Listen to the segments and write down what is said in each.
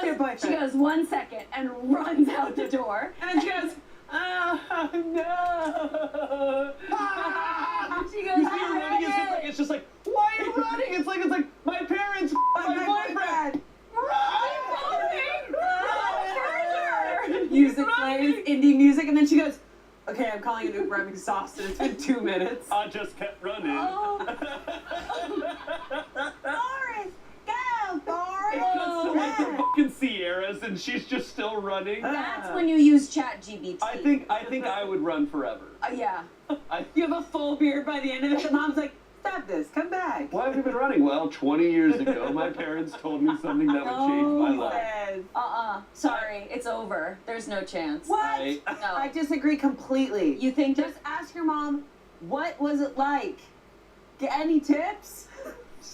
your boyfriend? She goes, 1 second, and runs out the door. And then she goes, oh, no. She goes, You see her running, it's just like, why are you running? It's like, my parents, my boyfriend. Music plays, indie music, and then she goes, okay, I'm calling an Uber, I'm exhausted, it's been 2 minutes. I just kept running. Oh. Forrest, go, Forrest! It cuts to like the fucking Sierras, and she's just still running. That's when you use ChatGPT. I think I would run forever. Yeah. You have a full beard by the end of it, the mom's like, stop this, come back. Why have you been running? Well, 20 years ago, my parents told me something that would change my life. Sorry, it's over. There's no chance. What? No. I disagree completely. You think Just ask your mom, what was it like? Get any tips?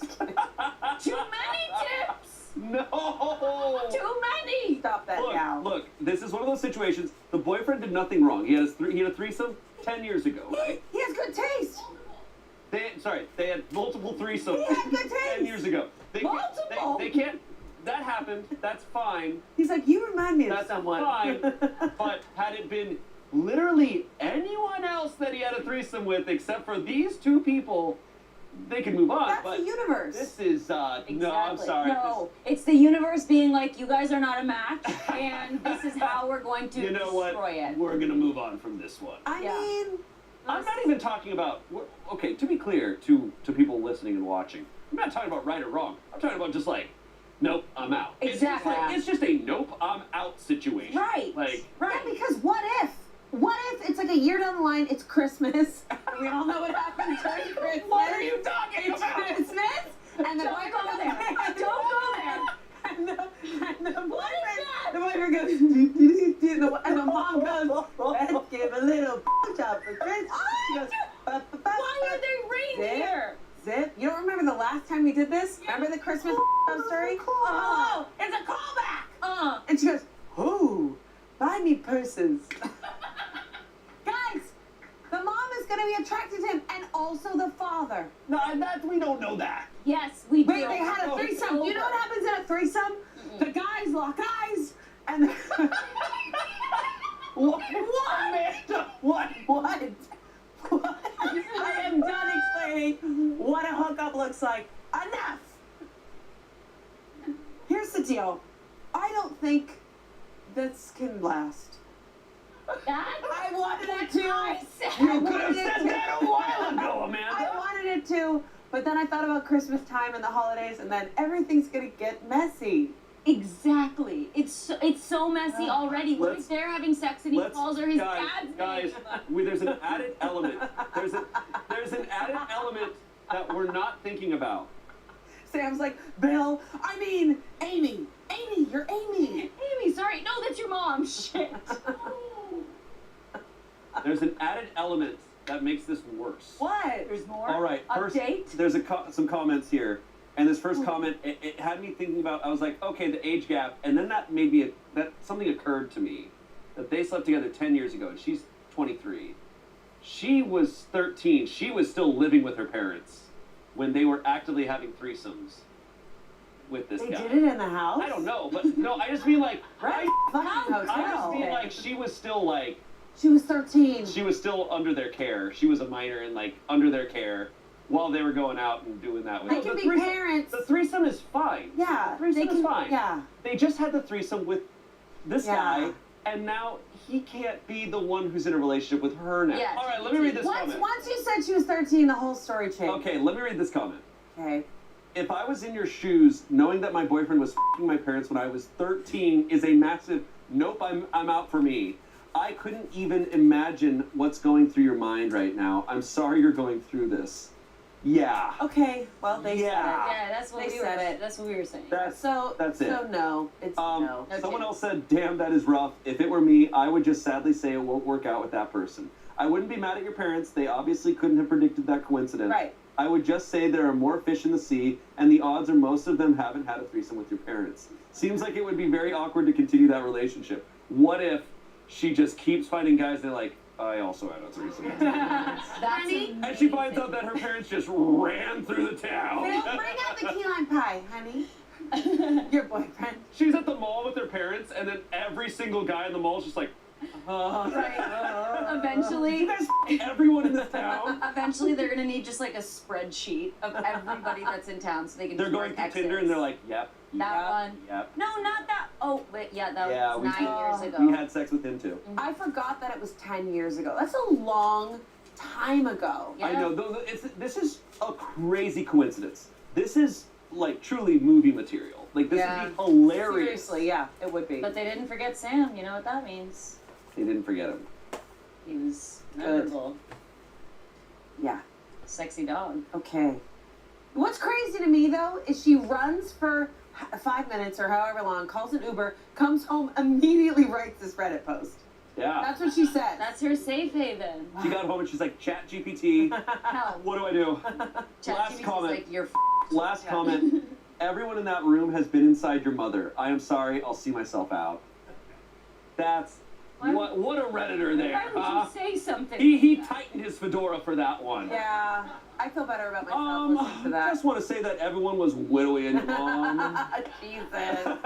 Too many tips? No! Too many! Stop that now. Look, this is one of those situations. The boyfriend did nothing wrong. He had a threesome 10 years ago, right? He has good taste. They had multiple threesomes He had good taste. 10 years ago. Multiple? They can't. That happened. That's fine. He's like, you remind me of That's someone. fine. But had it been literally anyone else that he had a threesome with, except for these two people, they could move on. That's but the universe. This is no. I'm sorry. No, it's the universe being like, you guys are not a match, and this is how we're going to You know what? destroy it. We're gonna move on from this one. I Yeah. mean, I'm not even talking about. Okay, to be clear to people listening and watching, I'm not talking about right or wrong. I'm talking about just like, nope, I'm out. Exactly. It's just a nope, I'm out situation. Right. Like, yeah, because what if? What if it's like a year down the line, it's Christmas, we all know what happens during Christmas. what are you talking It's about? Christmas, and the Don't boyfriend go there. goes, Don't go there. And the boyfriend, that? the boyfriend goes, and the mom goes, let's give a little job for Christmas. She goes, Why are they reindeer? Zip. You don't remember the last time we did this? Remember the Christmas story? Oh, it's a callback. And she goes, oh, buy me purses. Guys, the mom is going to be attracted to him, and also the father. No, we don't know that. Yes, we do. Wait, they had a threesome. You know what happens in a threesome? The guys lock eyes, and What? Amanda, what? What? I am done explaining what a hookup looks like. Enough! Here's the deal. I don't think this can last. I wanted it to. You could have said that a while ago, Amanda. I wanted it to, but then I thought about Christmas time and the holidays, and then everything's gonna get messy. Exactly. It's so messy already. What if they're having sex and he calls her his dad's guys, name? there's an added element. There's an added element that we're not thinking about. Sam's like, Bill, I mean, Amy. Amy, you're Amy. Amy, sorry. No, that's your mom. Shit. There's an added element that makes this worse. What? There's more. All right. First, Update. there's some comments here. And this first comment, it had me thinking about, I was like, okay, the age gap. And then that made me, something occurred to me. That they slept together 10 years ago, and she's 23. She was 13. She was still living with her parents when they were actively having threesomes with this They guy. did it in the house? I don't know, but no, I just mean like, Right? Fucking hotel. I just mean like she was still like, She was 13. she was still under their care. She was a minor and like under their care while they were going out and doing that. They can be parents. The threesome is fine. Yeah. The threesome is fine. Yeah. They just had the threesome with this Yeah. guy, and now he can't be the one who's in a relationship with her now. Yeah, All right, let me read this Once comment. you said she was 13, the whole story changed. Okay, let me read this comment. Okay. If I was in your shoes, knowing that my boyfriend was f***ing my parents when I was 13 is a massive nope, I'm out for me. I couldn't even imagine what's going through your mind right now. I'm sorry you're going through this. Yeah. Okay. Well, they Yeah. Yeah, that's what They we said were. it. That's what we were saying. That's So it. So no, it's no. Someone else said, damn, that is rough. If it were me, I would just sadly say it won't work out with that person. I wouldn't be mad at your parents. They obviously couldn't have predicted that coincidence. Right. I would just say there are more fish in the sea, and the odds are most of them haven't had a threesome with your parents. Seems like it would be very awkward to continue that relationship. What if she just keeps finding guys that are like, I also had a threesome. That's And she finds out that her parents just ran through the town. Bill, bring out the key lime pie, honey. Your boyfriend. She's at the mall with parents, and then every single guy in the mall is just like, Right. Eventually, you guys everyone in this town. Eventually, they're gonna need just like a spreadsheet of everybody that's in town, so they can. They're just going mark through X's. Tinder, and they're like, yep. That one. Yep. No, not that. Oh, wait, yeah, that Yeah, was 9 years ago. We had sex with him too. I forgot that it was 10 years ago. That's a long time ago. Yeah. I know. This is a crazy coincidence. This is like truly movie material. Like this would be hilarious. Seriously, yeah, it would be. But they didn't forget Sam. You know what that means? They didn't forget him. He was Good. memorable. Yeah. Sexy dog. Okay. What's crazy to me though is she runs for 5 minutes or however long, calls an Uber, comes home, immediately writes this Reddit post. Yeah. That's what she said. That's her safe haven. She got home and she's like, Chat GPT, Hell. what do I do? ChatGPT's comment. like, you're Last comment. Everyone in that room has been inside your mother. I am sorry. I'll see myself out. That's what a Redditor there. Why would you say something? He tightened his fedora for that one. Yeah, I feel better about myself listening to I that. just want to say that everyone was widowy and Jesus.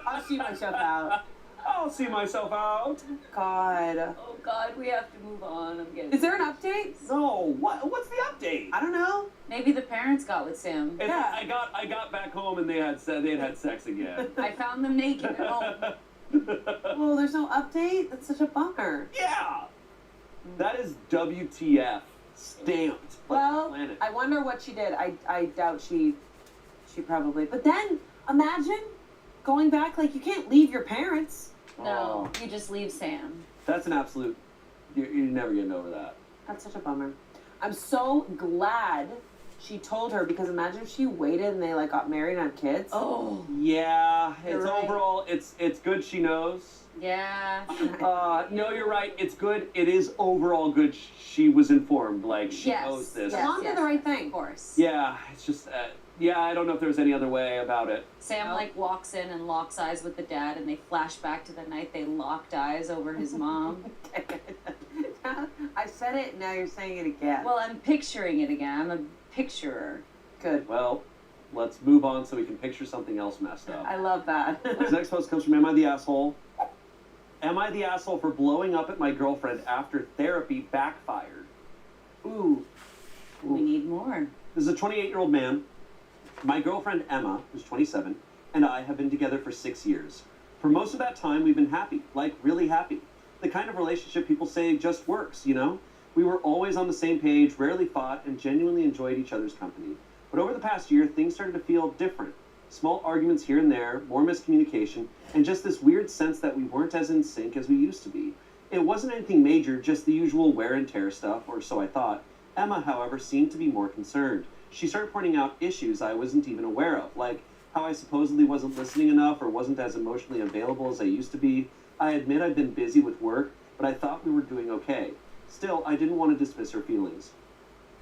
I'll see myself out. I'll see myself out. God. Oh God, we have to move on. I'm getting. Is there an update? No, what's the update? I don't know. Maybe the parents got with Sam. It's, Yeah. I got back home and they had sex again. I found them naked at home. Well, there's no update? That's such a bummer. Yeah. That is WTF stamped. Well, Planet. I wonder what she did. I doubt she probably. But then, imagine going back, like, you can't leave your parents. No, you just leave Sam. That's an absolute. You're never getting over that. That's such a bummer. I'm so glad she told her, because imagine if she waited and they, like, got married and had kids. Oh. Yeah, You're it's right. overall, it's good she knows. Yeah. No, you're right. It's good. It is overall good. She was informed. Like she Yes, knows this. As long as they're the right Of thing. course. Yeah, it's just. Yeah, I don't know if there's any other way about it. Sam like walks in and locks eyes with the dad, and they flash back to the night they locked eyes over his mom. I said it, now you're saying it again. Well, I'm picturing it again. I'm a picturer. Good. Well, let's move on so we can picture something else messed up. I love that. This next post comes from Am I the Asshole? Am I the asshole for blowing up at my girlfriend after therapy backfired? Ooh. We need more. This is a 28-year-old man. My girlfriend Emma, who's 27, and I have been together for 6 years. For most of that time, we've been happy, like really happy. The kind of relationship people say just works, you know? We were always on the same page, rarely fought, and genuinely enjoyed each other's company. But over the past year, things started to feel different. Small arguments here and there, more miscommunication, and just this weird sense that we weren't as in sync as we used to be. It wasn't anything major, just the usual wear and tear stuff, or so I thought. Emma, however, seemed to be more concerned. She started pointing out issues I wasn't even aware of, like how I supposedly wasn't listening enough or wasn't as emotionally available as I used to be. I admit I've been busy with work, but I thought we were doing okay. Still, I didn't want to dismiss her feelings.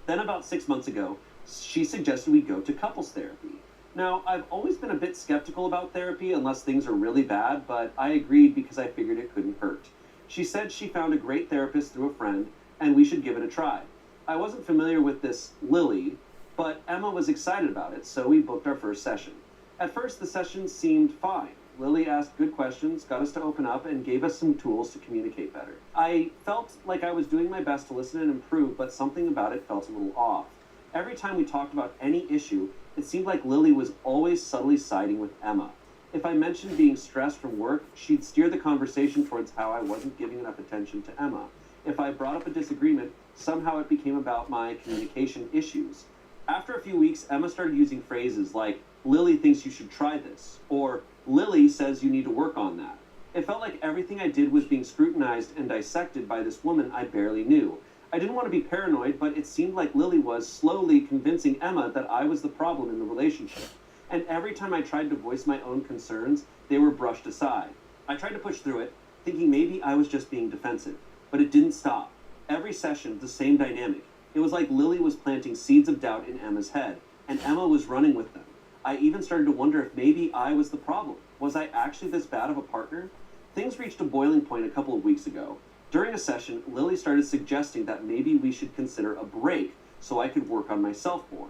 Then about 6 months ago, she suggested we go to couples therapy. Now, I've always been a bit skeptical about therapy unless things are really bad, but I agreed because I figured it couldn't hurt. She said she found a great therapist through a friend, and we should give it a try. I wasn't familiar with this Lily, but Emma was excited about it, so we booked our first session. At first, the session seemed fine. Lily asked good questions, got us to open up, and gave us some tools to communicate better. I felt like I was doing my best to listen and improve, but something about it felt a little off. Every time we talked about any issue, it seemed like Lily was always subtly siding with Emma. If I mentioned being stressed from work, she'd steer the conversation towards how I wasn't giving enough attention to Emma. If I brought up a disagreement, somehow it became about my communication issues. After a few weeks, Emma started using phrases like, Lily thinks you should try this, or Lily says you need to work on that. It felt like everything I did was being scrutinized and dissected by this woman I barely knew. I didn't want to be paranoid, but it seemed like Lily was slowly convincing Emma that I was the problem in the relationship. And every time I tried to voice my own concerns, they were brushed aside. I tried to push through it, thinking maybe I was just being defensive, but it didn't stop. Every session, the same dynamic. It was like Lily was planting seeds of doubt in Emma's head, and Emma was running with them. I even started to wonder if maybe I was the problem. Was I actually this bad of a partner? Things reached a boiling point a couple of weeks ago. During a session, Lily started suggesting that maybe we should consider a break so I could work on myself more.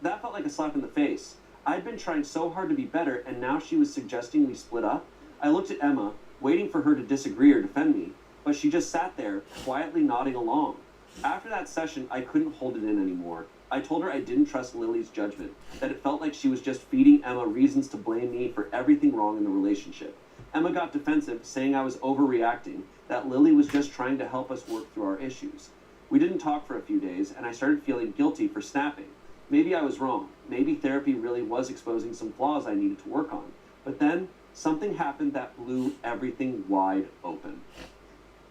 That felt like a slap in the face. I'd been trying so hard to be better, and now she was suggesting we split up. I looked at Emma, waiting for her to disagree or defend me, but she just sat there, quietly nodding along. After that session, I couldn't hold it in anymore. I told her I didn't trust Lily's judgment, that it felt like she was just feeding Emma reasons to blame me for everything wrong in the relationship. Emma got defensive, saying I was overreacting, that Lily was just trying to help us work through our issues. We didn't talk for a few days, and I started feeling guilty for snapping. Maybe I was wrong. Maybe therapy really was exposing some flaws I needed to work on. But then, something happened that blew everything wide open.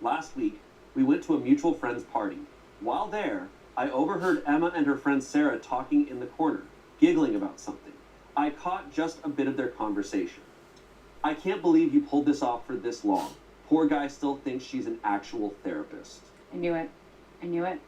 Last week, we went to a mutual friend's party. While there, I overheard Emma and her friend Sarah talking in the corner, giggling about something. I caught just a bit of their conversation. I can't believe you pulled this off for this long. Poor guy still thinks she's an actual therapist. I knew it. I knew it.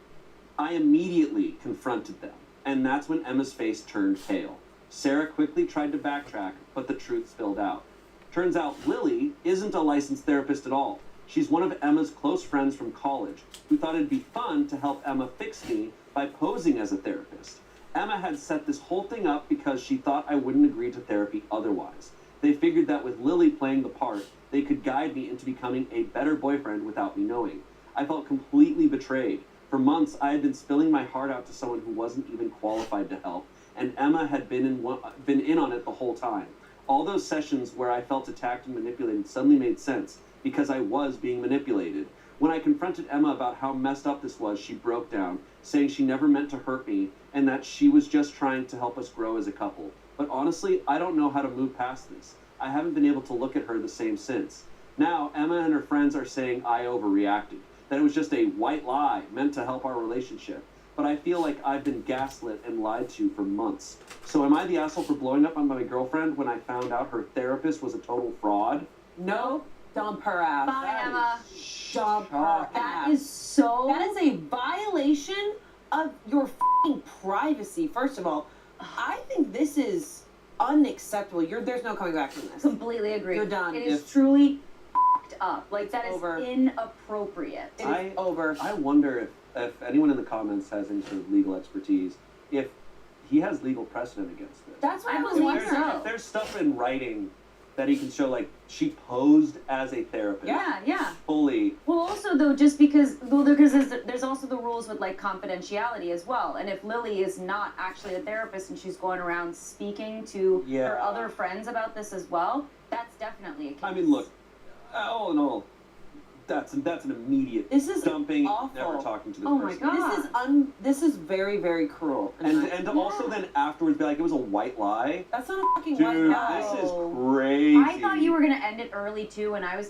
I immediately confronted them, and that's when Emma's face turned pale. Sarah quickly tried to backtrack, but the truth spilled out. Turns out Lily isn't a licensed therapist at all. She's one of Emma's close friends from college who thought it'd be fun to help Emma fix me by posing as a therapist. Emma had set this whole thing up because she thought I wouldn't agree to therapy otherwise. They figured that with Lily playing the part, they could guide me into becoming a better boyfriend without me knowing. I felt completely betrayed. For months, I had been spilling my heart out to someone who wasn't even qualified to help, and Emma had been in on it the whole time. All those sessions where I felt attacked and manipulated suddenly made sense, because I was being manipulated. When I confronted Emma about how messed up this was, she broke down, saying she never meant to hurt me, and that she was just trying to help us grow as a couple. But honestly, I don't know how to move past this. I haven't been able to look at her the same since. Now, Emma and her friends are saying I overreacted, that it was just a white lie meant to help our relationship. But I feel like I've been gaslit and lied to for months. So am I the asshole for blowing up on my girlfriend when I found out her therapist was a total fraud? No, dump her ass. Bye, Emma. Dump her That ass. is so... That is a violation of your f***ing privacy. First of all, I think this is unacceptable. There's no coming back from this. Completely agree. You're done. It is truly f***ed up. Like, that is over. inappropriate. It is over. I wonder if anyone in the comments has any sort of legal expertise, if he has legal precedent against this. That's what I I was believe wondering. so. If there's stuff in writing that he can show, like, she posed as a therapist. Yeah. Fully. Well, also, though, just because there's also the rules with, like, confidentiality as well. And if Lily is not actually a therapist and she's going around speaking to her other friends about this as well, that's definitely a case. I mean, look, all in all, that's an immediate This is dumping, awful. never talking to this Oh my person. God. This is very, very cruel. And to also then afterwards be like, it was a white lie. That's not a fucking Dude, white lie. this is crazy. I thought you were going to end it early, too, and I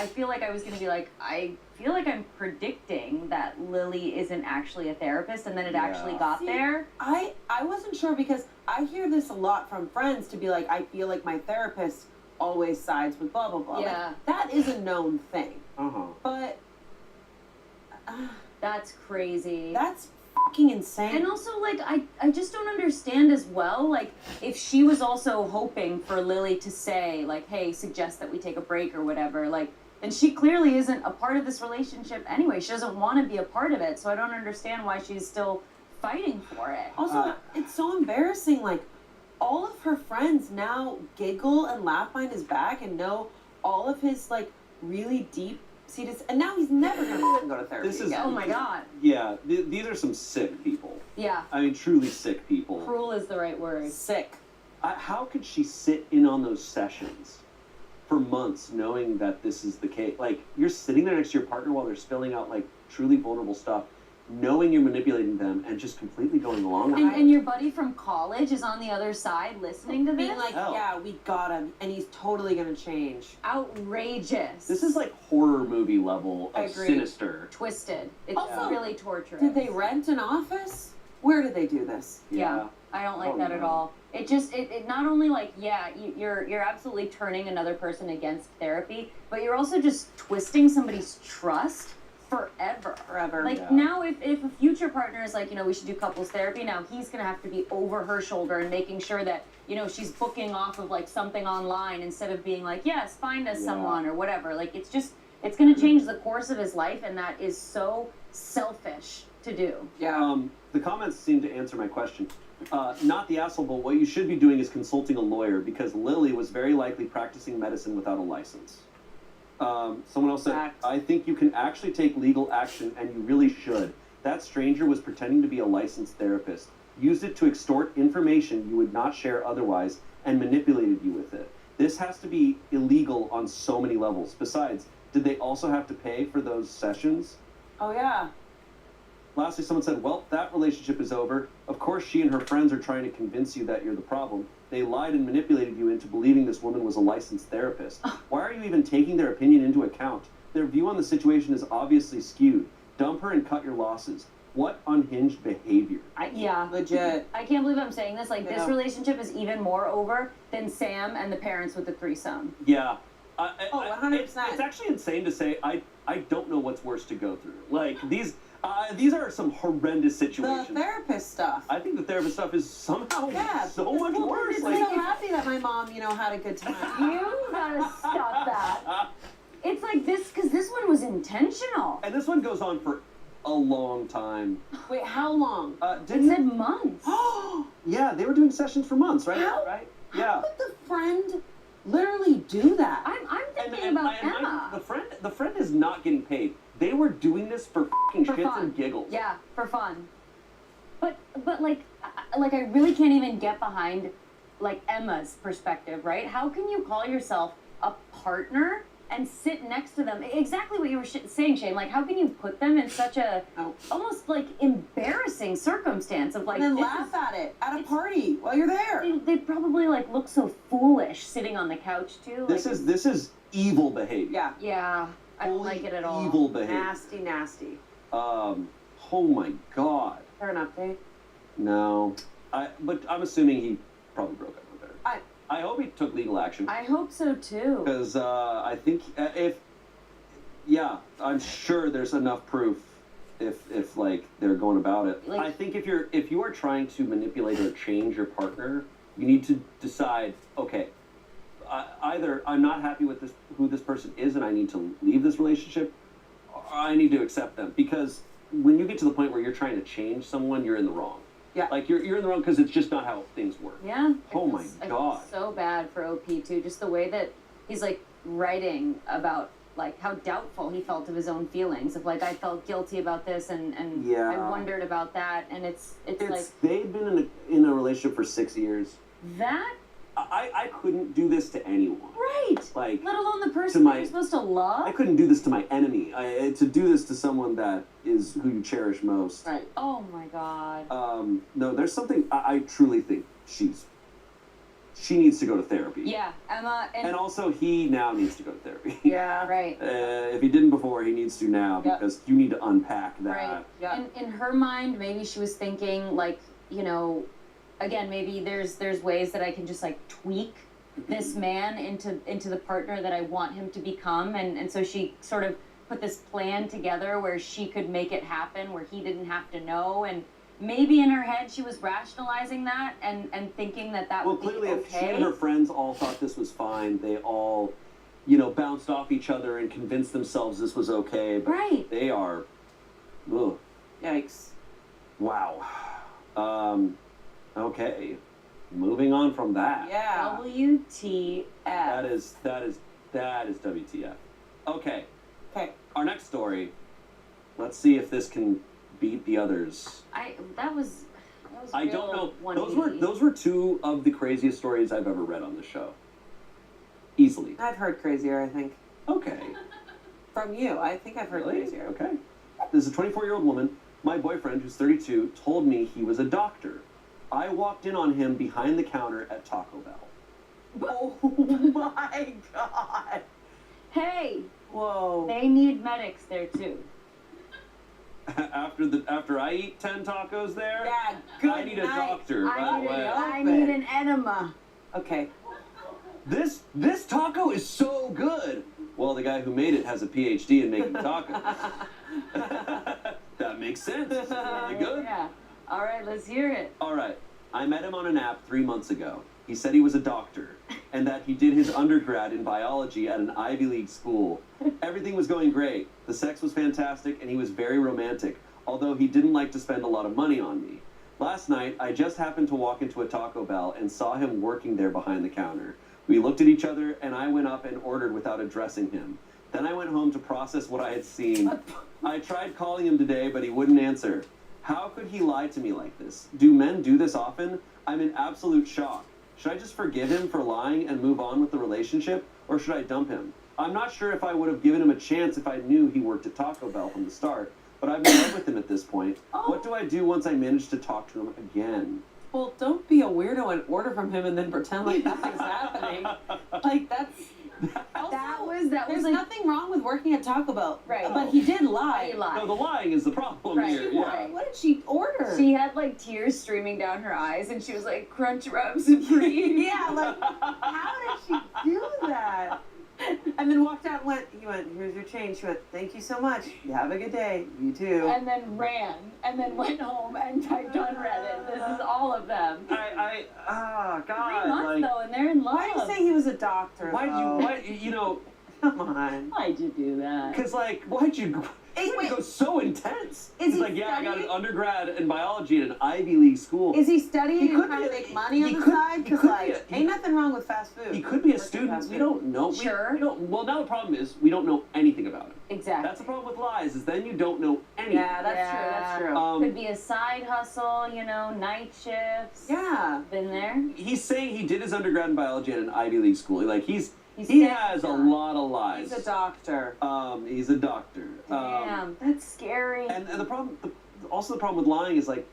feel like I was going to be like, I feel like I'm predicting that Lily isn't actually a therapist, and then it actually got there. I wasn't sure because I hear this a lot from friends to be like, I feel like my therapist always sides with blah, blah, blah. Yeah. Like, that is a known thing. Uh-huh. But That's crazy. that's fucking insane. And also, like, I just don't understand as well, like, if she was also hoping for Lily to say, like, hey, suggest that we take a break or whatever, like, then she clearly isn't a part of this relationship anyway. She doesn't want to be a part of it, so I don't understand why she's still fighting for it. Also, it's so embarrassing. Like, all of her friends now giggle and laugh behind his back and know all of his, like, really deep-seated... And now he's never going to go to therapy again. Oh my God. Yeah, these are some sick people. Yeah. I mean, truly sick people. Cruel is the right word. Sick. How could she sit in on those sessions for months knowing that this is the case? Like, you're sitting there next to your partner while they're spilling out, like, truly vulnerable stuff, knowing you're manipulating them and just completely going along with it. And your buddy from college is on the other side listening to this? Being like, yeah, we got him, and he's totally going to change. Outrageous. This is like horror movie level I of agree. sinister. Twisted. It's Also, really torturous. Did they rent an office? Where did they do this? Yeah. I don't like that at all. It just, it not only like, yeah, you're absolutely turning another person against therapy, but you're also just twisting somebody's trust forever. Like, now if a future partner is like, you know, we should do couples therapy, now he's going to have to be over her shoulder and making sure that, you know, she's booking off of, like, something online instead of being like, yes, find us someone or whatever. Like, it's just, it's going to change the course of his life, and that is so selfish to do. Yeah. The comments seem to answer my question. Not the asshole, but what you should be doing is consulting a lawyer because Lily was very likely practicing medicine without a license. Someone else said, Fact. I think you can actually take legal action, and you really should. That stranger was pretending to be a licensed therapist, used it to extort information you would not share otherwise, and manipulated you with it. This has to be illegal on so many levels. Besides, did they also have to pay for those sessions? Oh, yeah. Lastly, someone said, well, that relationship is over. Of course, she and her friends are trying to convince you that you're the problem. They lied and manipulated you into believing this woman was a licensed therapist. Why are you even taking their opinion into account? Their view on the situation is obviously skewed. Dump her and cut your losses. What unhinged behavior? Yeah. Legit. I can't believe I'm saying this. Like, Yeah. this relationship is even more over than Sam and the parents with the threesome. Yeah. 100%. It's actually insane to say I don't know what's worse to go through. Like, these are some horrendous The situations. therapist stuff. I think the therapist stuff is somehow so much worse. I'm so happy that my mom, had a good time. You gotta stop that. It's like this, because this one was intentional. And this one goes on for a long time. Wait, how long? It said months. Yeah, they were doing sessions for months, right? How? Right? How Yeah. would the friend literally do that? I'm thinking about Emma. The friend is not getting paid. They were doing this for fucking For shits fun. and giggles. Yeah, for fun. But like I really can't even get behind like Emma's perspective, right? How can you call yourself a partner and sit next to them? Exactly what you were saying, Shane. Like, how can you put them in such a almost like embarrassing circumstance of like and then this laugh is- at it at a party while you're there. They probably like look so foolish sitting on the couch too. This is evil behavior. Yeah. Yeah, I don't Fully like it at all. Evil behavior. Nasty, nasty. Oh my god. Is there an update? No. But I'm assuming he probably broke up with her. I hope he took legal action. I hope so too. Because I think I'm sure there's enough proof if like they're going about it. Like- I think if you are trying to manipulate or change your partner, you need to decide, okay, either I'm not happy with who this person is and I need to leave this relationship, or I need to accept them. Because when you get to the point where you're trying to change someone, you're in the wrong. Yeah. Like you're in the wrong because it's just not how things work. Yeah. Oh my I God. feel so bad for OP too. Just the way that he's like writing about like how doubtful he felt of his own feelings of like I felt guilty about this and Yeah. I wondered about that and it's like they've been in a relationship for 6 years. that I couldn't do this to anyone. right. Like, Let alone the person that you're supposed to love. I couldn't do this to my enemy. To do this to someone that is who you cherish most. Right. Oh my god. No, there's something I truly think she needs to go to therapy. Yeah, Emma And also, he now needs to go to therapy. Yeah. right. If he didn't before, he needs to now Yep. because you need to unpack that. Right. Yeah. In her mind, maybe she was thinking like, again, maybe there's ways that I can just like tweak this man into the partner that I want him to become, and so she sort of put this plan together where she could make it happen, where he didn't have to know, and maybe in her head she was rationalizing that and thinking that Well, would be clearly, if she okay. and her friends all thought this was fine, they all, bounced off each other and convinced themselves this was okay. But Right. they are, ugh, Yikes. wow. Okay, moving on from that. Yeah. WTF. That is WTF. Okay, Okay. our next story. Let's see if this can beat the others. That was I real don't know. 180. Those were two of the craziest stories I've ever read on the show. Easily. I've heard crazier, I think. Okay. From you. I think I've heard Really? crazier. Okay. This is a 24-year-old woman. My boyfriend, who's 32, told me he was a doctor. I walked in on him behind the counter at Taco Bell. Oh my god. Hey, Whoa. they need medics there too. After I eat 10 tacos there, Yeah, good I need a night. doctor. by the way. I need an enema. Okay. This taco is so good. Well, the guy who made it has a PhD in making tacos. That makes sense. It's really good. Yeah. All right, let's hear it. All right. I met him on an app 3 months ago. He said he was a doctor and that he did his undergrad in biology at an Ivy League school. Everything was going great. The sex was fantastic and he was very romantic. although he didn't like to spend a lot of money on me. Last night, I just happened to walk into a Taco Bell and saw him working there behind the counter. We looked at each other, and I went up and ordered without addressing him. Then I went home to process what I had seen. I tried calling him today, but he wouldn't answer. How could he lie to me like this? Do men do this often? I'm in absolute shock. Should I just forgive him for lying and move on with the relationship, or should I dump him? I'm not sure if I would have given him a chance if I knew he worked at Taco Bell from the start, but I'm in love with him at this point. What do I do once I manage to talk to him again? Well, don't be a weirdo and order from him and then pretend like nothing's happening. Like, that's... Also, there's like, nothing wrong with working at Taco Bell. Right. But he did lie. He lied. No, the lying is the problem Right. here. Yeah. What did she order? She had like tears streaming down her eyes, and she was like, "Crunch Wrap Supreme." Yeah, like, how did she do that? And then walked out and he went, here's your change. She went, thank you so much. You have a good day. You too. And then ran, and then went home and typed on Reddit. This is all of them. God. 3 months like, though, and they're in love. Why did you say he was a doctor? Come on. Why'd you do that? Because, like, why'd you go so intense? Is He's he like, yeah, I got an studying? undergrad in biology at an Ivy League school. Is he studying He and could trying be to a- make money on he the could- side? he Because, could be like, a- ain't nothing wrong with fast food. He could be a Working student. fast We food. don't know. Sure. We don't, well, now the problem is we don't know anything about him. Exactly. That's the problem with lies, is then you don't know anything. Yeah, that's true. Could be a side hustle, night shifts. Yeah. Been there. He's saying he did his undergrad in biology at an Ivy League school. Like, he saying has a that. lot of lies. He's a doctor. He's a doctor. Damn, that's scary. And the problem, also the problem with lying is, like,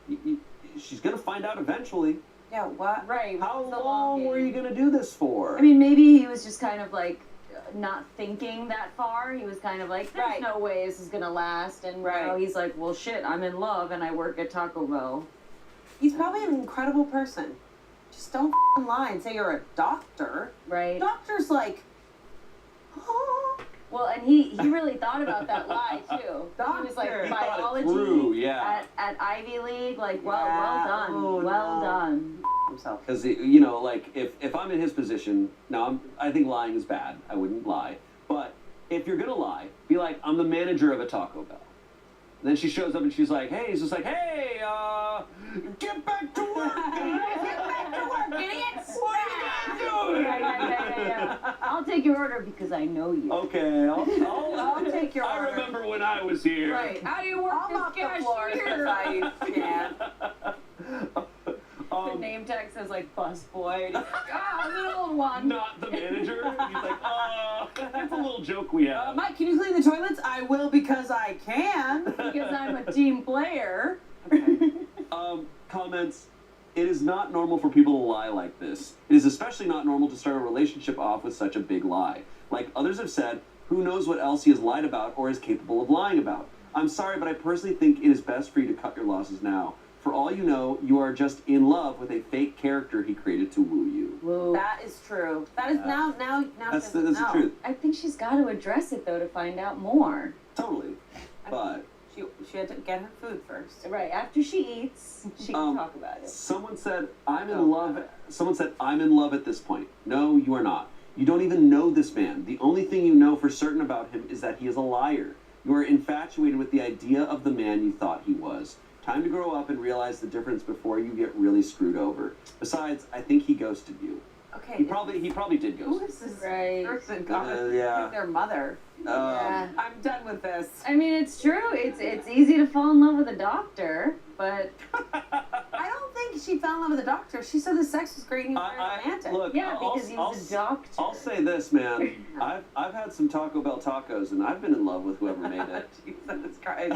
she's gonna find out eventually. Yeah, what? Right. How the long were you gonna do this for? I mean, maybe he was just kind of like not thinking that far. He was kind of like, there's Right. no way this is gonna last. And Right. now he's like, well, shit, I'm in love and I work at Taco Bell. He's probably an incredible person. Just don't f***ing lie and say you're a doctor. Right. Doctor's like, oh. Well, and he really thought about that lie too. He was like, Doctor. He thought it biology through, yeah. at Ivy League, like, well Yeah. done, Oh, well no. done. Himself. Because, like, if I'm in his position, now I think lying is bad. I wouldn't lie. But if you're going to lie, be like, I'm the manager of a Taco Bell. And then she shows up and she's like, hey, he's just like, hey, get back to work. Get back to work, idiots! What are you doing? Yeah. I'll take your order because I know you. Okay, I'll take your I order. remember when I was here. Right. How do you work I'm this off the floor cashier? if I can. The name tag says like bus boy. And he's like, I'm an old one. Not the manager. He's like, that's a little joke we have. Mike, can you clean the toilets? I will because I can. Because I'm a team player. Comments. It is not normal for people to lie like this. It is especially not normal to start a relationship off with such a big lie. Like others have said, who knows what else he has lied about or is capable of lying about. I'm sorry, but I personally think it is best for you to cut your losses now. For all you know, you are just in love with a fake character he created to woo you. Whoa. That is true. That is now That's she the doesn't know. truth. I think she's got to address it though to find out more. Totally. But She had to get her food first. Right after she eats, she can talk about it. someone said, I'm in love. Someone said, I'm in love at this point. No, you are not. You don't even know this man. The only thing you know for certain about him is that he is a liar. You are infatuated with the idea of the man you thought he was. Time to grow up and realize the difference before you get really screwed over. Besides, I think he ghosted you. Okay. He probably did Who ghost. is this Right. person? God, Yeah. their mother. Yeah. I'm done with this. I mean, it's true. It's easy to fall in love with a doctor, but I don't think she fell in love with the doctor. She said the sex was great and he was very romantic. Look, yeah, because he was a doctor. I'll say this, man. I've had some Taco Bell tacos, and I've been in love with whoever made it. Jesus Christ.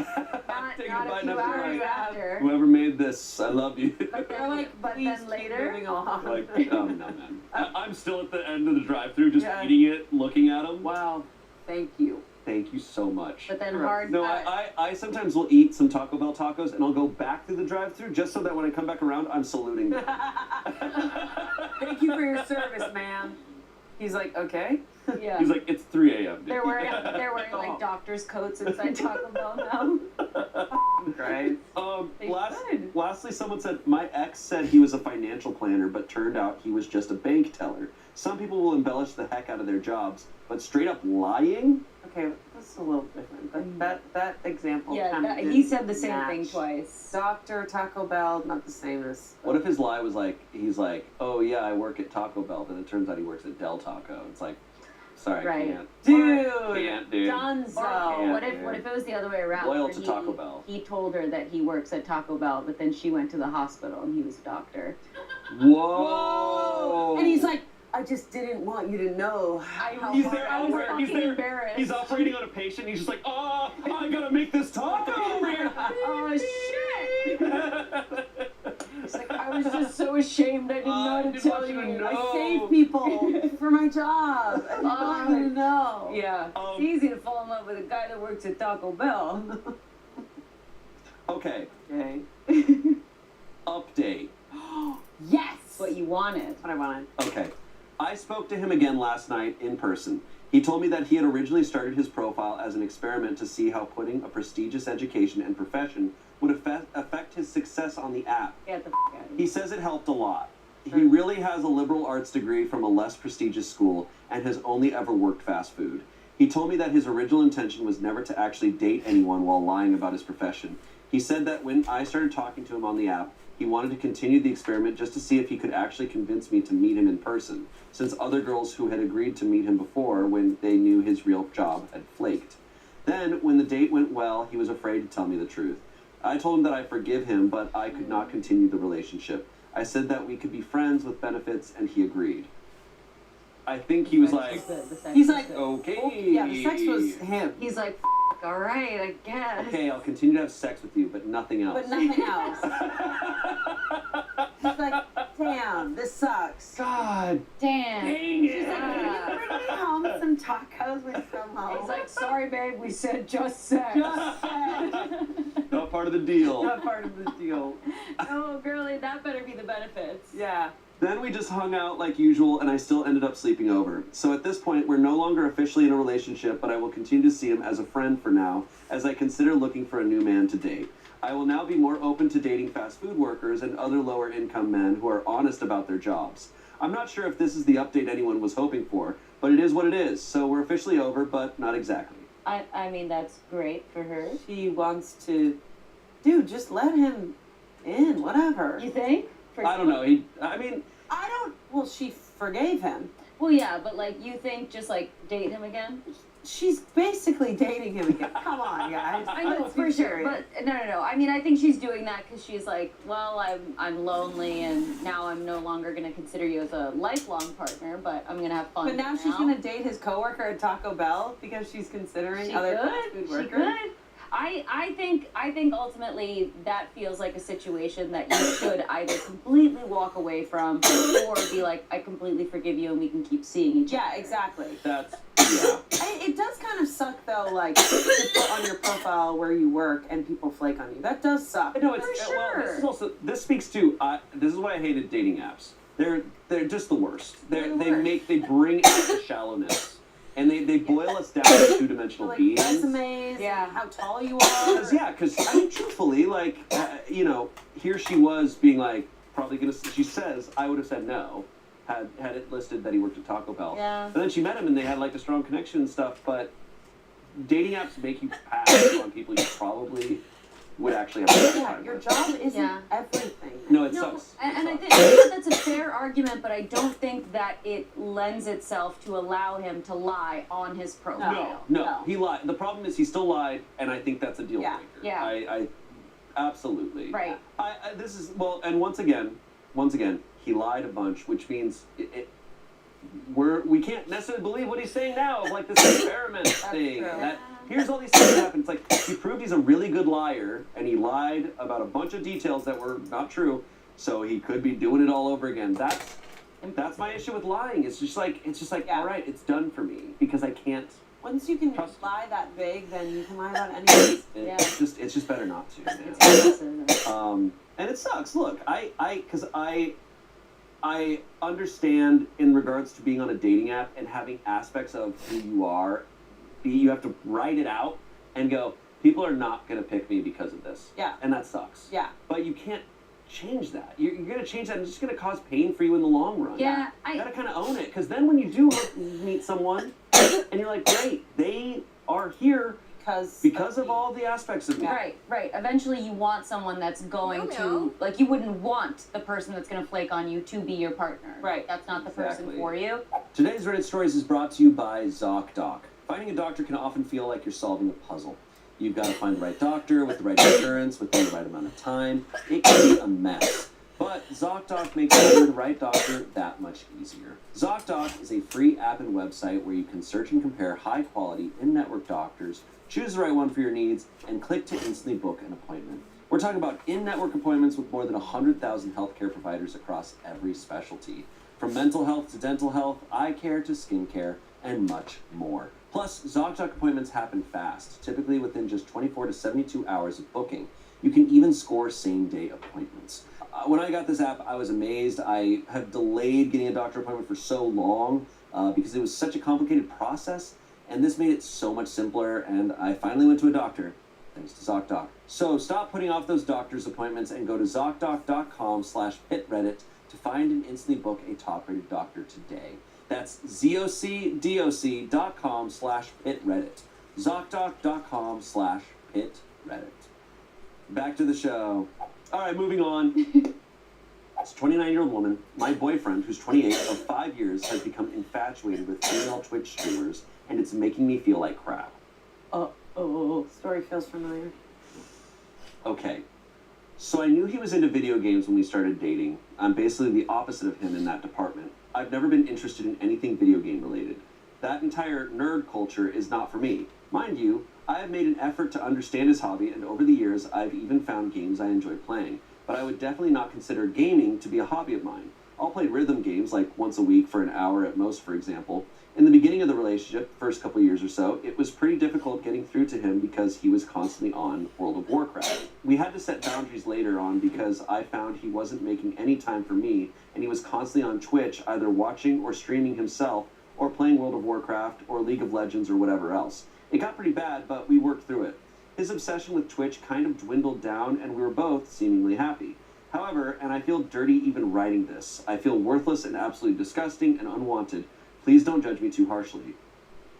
not Taking not a a bite few and I'm hours like, after. Whoever made this, I love you. They're like, But please then keep later- moving along. Like, oh no, man. I'm still at the end of the drive-through, just Yeah. eating it, looking at them. Wow. Thank you. Thank you so much. But then hard No, cut. I sometimes will eat some Taco Bell tacos, and I'll go back through the drive-through just so that when I come back around, I'm saluting them. Thank you for your service, man. He's like, okay. Yeah. He's like, it's 3 a.m. dude. They're wearing like doctor's coats inside Taco Bell now. Christ. Lastly, someone said, my ex said he was a financial planner, but turned out he was just a bank teller. Some people will embellish the heck out of their jobs, but straight up lying? Okay, that's a little different. That example. Yeah, he said the same thing twice. Doctor Taco Bell, not the same as. What if his lie was like, he's like, oh yeah, I work at Taco Bell, but it turns out he works at Del Taco. It's like, sorry, right. can't. Dude, Dunzo. Dunzo. What if it was the other way around? Loyal to Taco Bell. He told her that he works at Taco Bell, but then she went to the hospital and he was a doctor. Whoa! And he's like, I just didn't want you to know. He's there. Embarrassed. He's operating on a patient. He's just like, oh, I gotta make this taco over here. Oh shit! He's like, I was just so ashamed. I didn't know how to tell you. I save people for my job. I didn't want you to know. Yeah, it's easy to fall in love with a guy that works at Taco Bell. Okay. Update. Yes! That's what you wanted. That's what I wanted. Okay. I spoke to him again last night in person. He told me that he had originally started his profile as an experiment to see how putting a prestigious education and profession would affect his success on the app. Get the f*** out of here. He says it helped a lot. He really has a liberal arts degree from a less prestigious school and has only ever worked fast food. He told me that his original intention was never to actually date anyone while lying about his profession. He said that when I started talking to him on the app, he wanted to continue the experiment just to see if he could actually convince me to meet him in person, since other girls who had agreed to meet him before when they knew his real job had flaked. Then, when the date went well, he was afraid to tell me the truth. I told him that I forgive him, but I could not continue the relationship. I said that we could be friends with benefits, and he agreed. I think he was like, He's like, okay. Yeah, the sex was him. He's like, all right, I guess. Okay, I'll continue to have sex with you, but nothing else. But nothing else. He's like, damn, this sucks. God Damn. dang it. She's like, can you bring me home some tacos when you come home? He's like, sorry, babe, we said just sex. Just sex. Not part of the deal. Not part of the deal. Oh, girlie, that better be the benefits. Yeah. Then we just hung out like usual, and I still ended up sleeping over. So at this point, we're no longer officially in a relationship, but I will continue to see him as a friend for now, as I consider looking for a new man to date. I will now be more open to dating fast food workers and other lower income men who are honest about their jobs. I'm not sure if this is the update anyone was hoping for, but it is what it is, so we're officially over, but not exactly. I mean, that's great for her. She wants to... Dude, just let him in, whatever. You think? I don't know, Well, she forgave him. Well, yeah, but, like, you think just, like, date him again? She's basically dating him again. Come on, guys. I know, for sure, but no. I mean, I think she's doing that because she's like, well, I'm lonely, and now I'm no longer going to consider you as a lifelong partner, but I'm going to have fun. But now she's going to date his coworker at Taco Bell because she's considering other fast food workers. She could. I think ultimately that feels like a situation that you should either completely walk away from or be like, I completely forgive you and we can keep seeing each other. Yeah, exactly. Yeah. It does kind of suck though, like to put on your profile where you work and people flake on you. That does suck. No, it's for sure. well, this speaks to this is why I hated dating apps. They're just the worst. They bring out the shallowness. And they boil us down to two-dimensional like beings. Resumes, yeah, how tall you are. Because I mean, truthfully, like, here she was being like, probably gonna. She says, I would have said no, had it listed that he worked at Taco Bell. Yeah. But then she met him and they had like a strong connection and stuff. But dating apps make you pass on people you probably would actually have a Yeah, time your with. job isn't everything. No, it sucks. And I think that's a fair argument, but I don't think that it lends itself to allow him to lie on his profile. No, he lied. The problem is he still lied, and I think that's a deal breaker. Yeah. I absolutely. Right. This is and once again, he lied a bunch, which means we can't necessarily believe what he's saying now of like this experiment thing. True. That here's all these things that happen. It's like he proved he's a really good liar, and he lied about a bunch of details that were not true. So he could be doing it all over again. That's my issue with lying. It's just like all right, it's done for me because I can't. Once you can lie that big, then you can lie about anything. It's just better not to. And it sucks. Look, I understand in regards to being on a dating app and having aspects of who you are. You have to write it out and go, People are not going to pick me because of this. Yeah. And that sucks. Yeah. But you can't change that. You're going to change that, and it's just going to cause pain for you in the long run. Yeah, You got to kind of own it, because then when you do meet someone, and you're like, great, they are here because of all the aspects of me. Right. Eventually you want someone that's going to, like, you wouldn't want the person that's going to flake on you to be your partner. Right. That's not the person for you. Today's Reddit Stories is brought to you by ZocDoc. Finding a doctor can often feel like you're solving a puzzle. You've got to find the right doctor with the right insurance within the right amount of time. It can be a mess. But ZocDoc makes finding the right doctor that much easier. ZocDoc is a free app and website where you can search and compare high-quality, in-network doctors, choose the right one for your needs, and click to instantly book an appointment. We're talking about in-network appointments with more than 100,000 healthcare providers across every specialty. From mental health to dental health, eye care to skin care, and much more. Plus, ZocDoc appointments happen fast, typically within just 24 to 72 hours of booking. You can even score same-day appointments. When I got this app, I was amazed. I have delayed getting a doctor appointment for so long because it was such a complicated process, and this made it so much simpler, and I finally went to a doctor, thanks to ZocDoc. So stop putting off those doctor's appointments and go to ZocDoc.com/pitreddit to find and instantly book a top-rated doctor today. That's ZocDoc.com/pitreddit. ZocDoc.com/pitreddit. Back to the show. All right, moving on. This 29-year-old woman, my boyfriend, who's 28, of 5 years, has become infatuated with female Twitch streamers, and it's making me feel like crap. Story feels familiar. Okay. So I knew he was into video games when we started dating. I'm basically the opposite of him in that department. I've never been interested in anything video game related. That entire nerd culture is not for me. Mind you, I have made an effort to understand his hobby, and over the years, I've even found games I enjoy playing. But I would definitely not consider gaming to be a hobby of mine. I'll play rhythm games like once a week for an hour at most, for example. In the beginning of the relationship, first couple years or so, it was pretty difficult getting through to him because he was constantly on World of Warcraft. We had to set boundaries later on because I found he wasn't making any time for me, and he was constantly on Twitch, either watching or streaming himself, or playing World of Warcraft, or League of Legends, or whatever else. It got pretty bad, but we worked through it. His obsession with Twitch kind of dwindled down, and we were both seemingly happy. However, and I feel dirty even writing this, I feel worthless and absolutely disgusting and unwanted. Please don't judge me too harshly.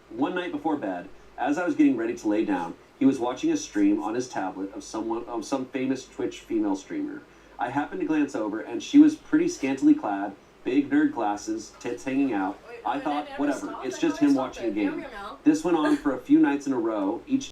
One night before bed, as I was getting ready to lay down, he was watching a stream on his tablet of some famous Twitch female streamer. I happened to glance over, and she was pretty scantily clad, big nerd glasses, tits hanging out. I thought, whatever, it's just him watching a game. This went on for a few nights in a row, each